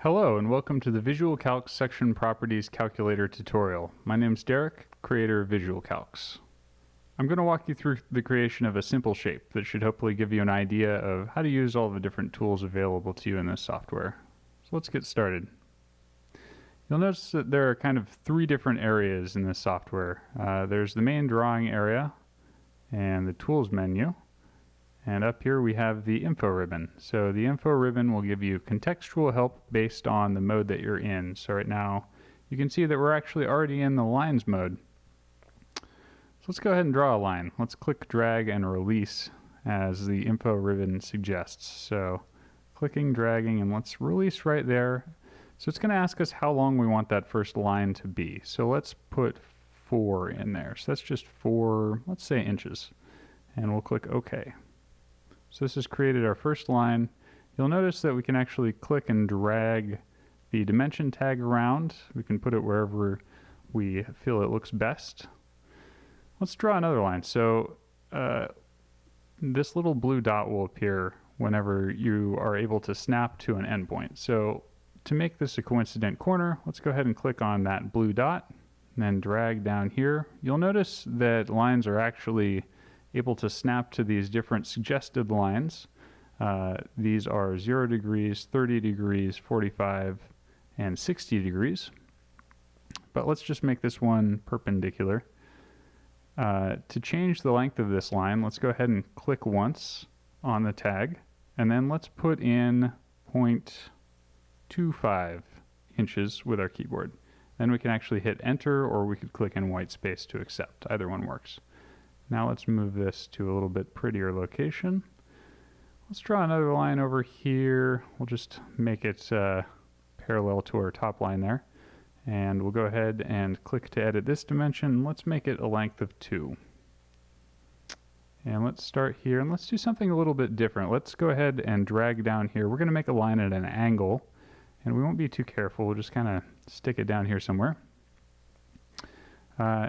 Hello and welcome to the VisualCalcs Section Properties Calculator tutorial. My name is Derek, creator of VisualCalcs. I'm going to walk you through the creation of a simple shape that should hopefully give you an idea of how to use all the different tools available to you in this software. So let's get started. You'll notice that there are kind of three different areas in this software. There's the main drawing area and the tools menu. And up here we have the info ribbon. So the info ribbon will give you contextual help based on the mode that you're in. So right now you can see that we're actually already in the lines mode. So let's go ahead and draw a line. Let's click, drag, and release as the info ribbon suggests. So clicking, dragging, and let's release right there. So it's going to ask us how long we want that first line to be. So let's put 4 in there. So that's just 4, let's say inches. And we'll click OK. So this has created our first line. You'll notice that we can actually click and drag the dimension tag around. We can put it wherever we feel it looks best. Let's draw another line. So this little blue dot will appear whenever you are able to snap to an endpoint. So to make this a coincident corner, let's go ahead and click on that blue dot and then drag down here. You'll notice that lines are actually able to snap to these different suggested lines. These are 0 degrees, 30 degrees, 45, and 60 degrees. But let's just make this one perpendicular. To change the length of this line, let's go ahead and click once on the tag, and then let's put in 0.25 inches with our keyboard. Then we can actually hit enter, or we could click in white space to accept. Either one works. Now let's move this to a little bit prettier location. Let's draw another line over here. We'll just make it parallel to our top line there. And we'll go ahead and click to edit this dimension. Let's make it a length of 2. And let's start here, and let's do something a little bit different. Let's go ahead and drag down here. We're going to make a line at an angle, and we won't be too careful. We'll just kind of stick it down here somewhere.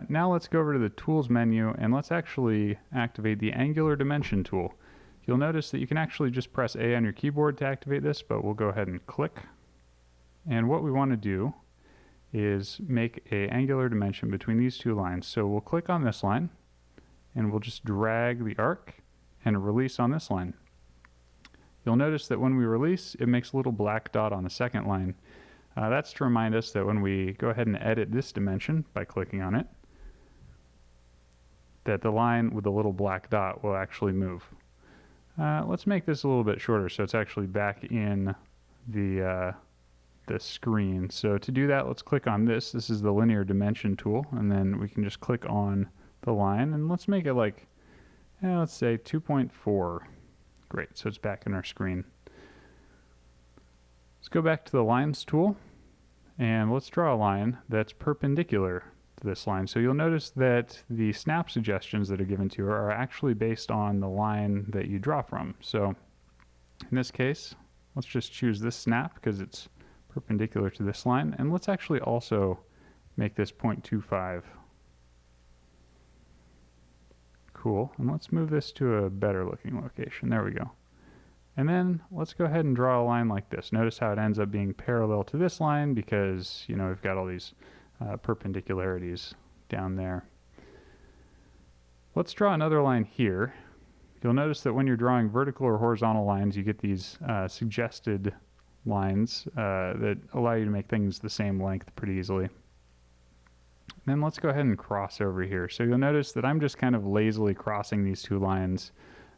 Now let's go over to the Tools menu and let's actually activate the Angular Dimension tool. You'll notice that you can actually just press A on your keyboard to activate this, but we'll go ahead and click. And what we want to do is make an angular dimension between these two lines. So we'll click on this line and we'll just drag the arc and release on this line. You'll notice that when we release, it makes a little black dot on the second line. That's to remind us that when we go ahead and edit this dimension by clicking on it, that the line with the little black dot will actually move. Let's make this a little bit shorter so it's actually back in the screen. So to do that, let's click on this. This is the linear dimension tool, and then we can just click on the line, and let's make it like, let's say 2.4. Great, so it's back in our screen. Let's go back to the Lines tool, and let's draw a line that's perpendicular to this line. So you'll notice that the snap suggestions that are given to you are actually based on the line that you draw from. So in this case, let's just choose this snap because it's perpendicular to this line, and let's actually also make this 0.25. Cool, and let's move this to a better looking location. There we go. And then let's go ahead and draw a line like this. Notice how it ends up being parallel to this line because, you know, we've got all these perpendicularities down there. Let's draw another line here. You'll notice that when you're drawing vertical or horizontal lines, you get these suggested lines that allow you to make things the same length pretty easily. Then let's go ahead and cross over here. So you'll notice that I'm just kind of lazily crossing these two lines.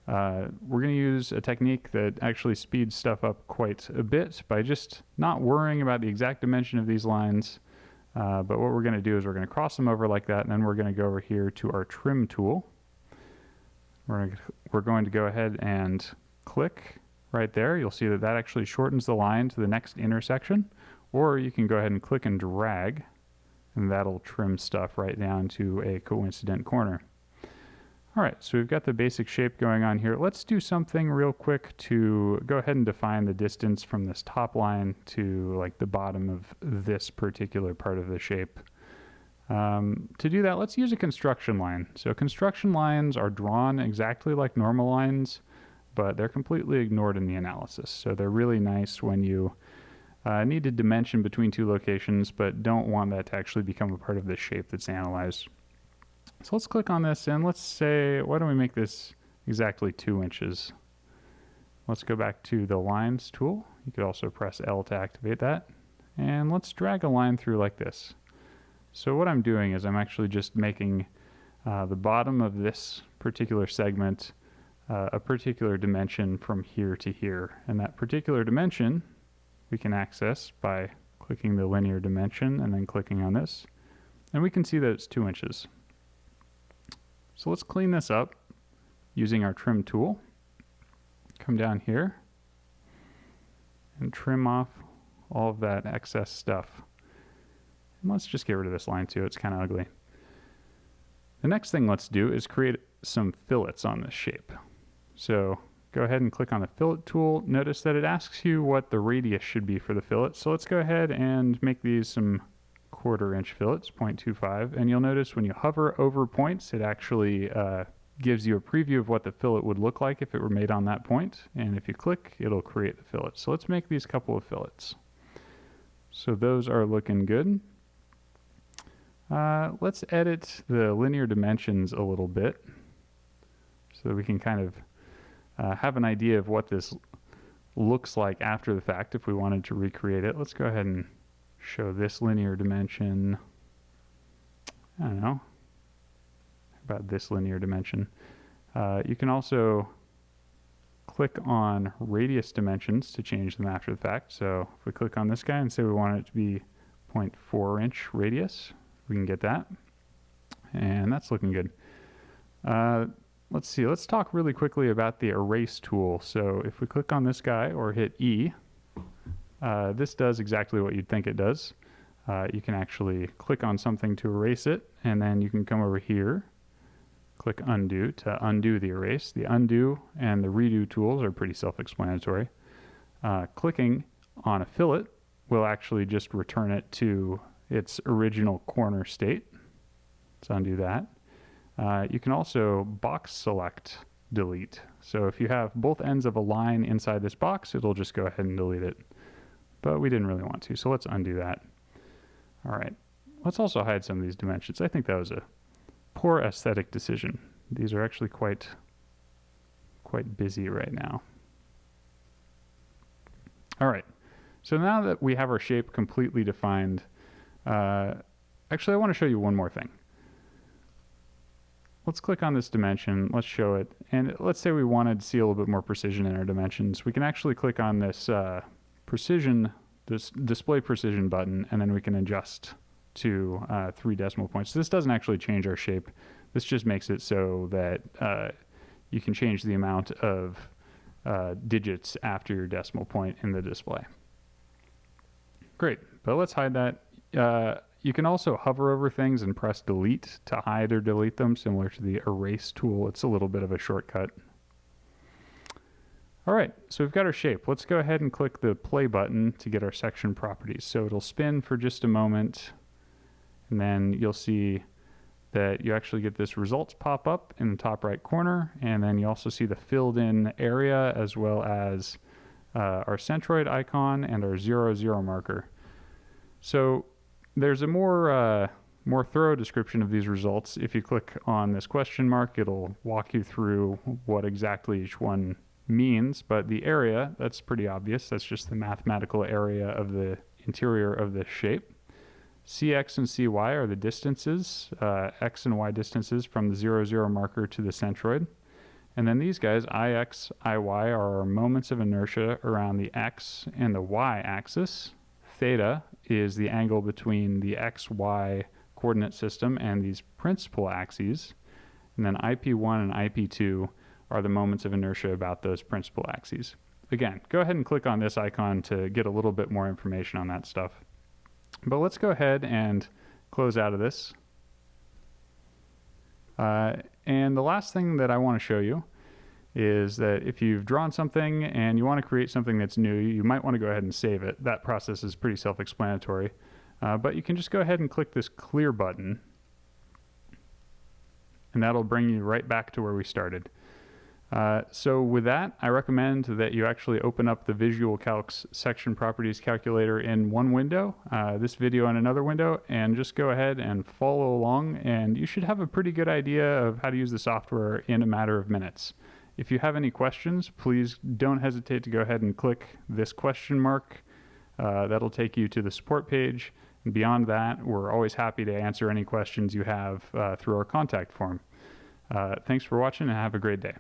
We're going to use a technique that actually speeds stuff up quite a bit by just not worrying about the exact dimension of these lines. But what we're going to do is we're going to cross them over like that, and then we're going to go over here to our Trim tool. We're going to go ahead and click right there. You'll see that that actually shortens the line to the next intersection. Or you can go ahead and click and drag, and that'll trim stuff right down to a coincident corner. All right, so we've got the basic shape going on here. Let's do something real quick to go ahead and define the distance from this top line to like the bottom of this particular part of the shape. To do that, let's use a construction line. So construction lines are drawn exactly like normal lines, but they're completely ignored in the analysis. So they're really nice when you Need to dimension between two locations, but don't want that to actually become a part of the shape that's analyzed. So let's click on this and let's say, why don't we make this exactly 2 inches? Let's go back to the lines tool. You could also press L to activate that. And let's drag a line through like this. So what I'm doing is I'm actually just making the bottom of this particular segment a particular dimension from here to here. And that particular dimension we can access by clicking the linear dimension and then clicking on this. And we can see that it's 2 inches. So let's clean this up using our trim tool. Come down here and trim off all of that excess stuff. And let's just get rid of this line too, it's kind of ugly. The next thing let's do is create some fillets on this shape. So go ahead and click on the fillet tool. Notice that it asks you what the radius should be for the fillet. So let's go ahead and make these some 1/4 inch fillets, 0.25. And you'll notice when you hover over points, it actually gives you a preview of what the fillet would look like if it were made on that point. And if you click, it'll create the fillet. So let's make these couple of fillets. So those are looking good. Let's edit the linear dimensions a little bit so that we can kind of have an idea of what this looks like after the fact if we wanted to recreate it. Let's go ahead and show this linear dimension. I don't know. How about this linear dimension? You can also click on radius dimensions to change them after the fact. So if we click on this guy and say we want it to be 0.4 inch radius, we can get that. And that's looking good. Let's see, let's talk really quickly about the erase tool. So if we click on this guy or hit E, this does exactly what you'd think it does. You can actually click on something to erase it, and then you can come over here, click undo to undo the erase. The undo and the redo tools are pretty self-explanatory. Clicking on a fillet will actually just return it to its original corner state. Let's undo that. You can also box select delete. So if you have both ends of a line inside this box, it'll just go ahead and delete it. But we didn't really want to, so let's undo that. All right, let's also hide some of these dimensions. I think that was a poor aesthetic decision. These are actually quite busy right now. All right, so now that we have our shape completely defined, actually I want to show you one more thing. Let's click on this dimension, let's show it, and let's say we wanted to see a little bit more precision in our dimensions. We can actually click on this display precision button, and then we can adjust to 3 decimal points. So this doesn't actually change our shape. This just makes it so that you can change the amount of digits after your decimal point in the display. Great, but let's hide that. You can also hover over things and press delete to hide or delete them, similar to the erase tool. It's a little bit of a shortcut. All right, so we've got our shape. Let's go ahead and click the play button to get our section properties. So it'll spin for just a moment, and then you'll see that you actually get this results pop up in the top right corner, and then you also see the filled in area as well as our centroid icon and our 0, 0 marker. So there's a more thorough description of these results. If you click on this question mark, it'll walk you through what exactly each one means, but the area, that's pretty obvious. That's just the mathematical area of the interior of this shape. CX and CY are the distances, X and Y distances from the 0, 0 marker to the centroid. And then these guys, IX, IY, are our moments of inertia around the X and the Y axis. Theta is the angle between the XY coordinate system and these principal axes. And then IP1 and IP2 are the moments of inertia about those principal axes. Again, go ahead and click on this icon to get a little bit more information on that stuff. But let's go ahead and close out of this. And the last thing that I want to show you is that if you've drawn something and you want to create something that's new, you might want to go ahead and save it. That process is pretty self-explanatory. But you can just go ahead and click this clear button, and that'll bring you right back to where we started. So with that, I recommend that you actually open up the VisualCalcs section properties calculator in one window, this video in another window, and just go ahead and follow along, and you should have a pretty good idea of how to use the software in a matter of minutes. If you have any questions, please don't hesitate to go ahead and click this question mark. That'll take you to the support page. And beyond that, we're always happy to answer any questions you have through our contact form. Thanks for watching and have a great day.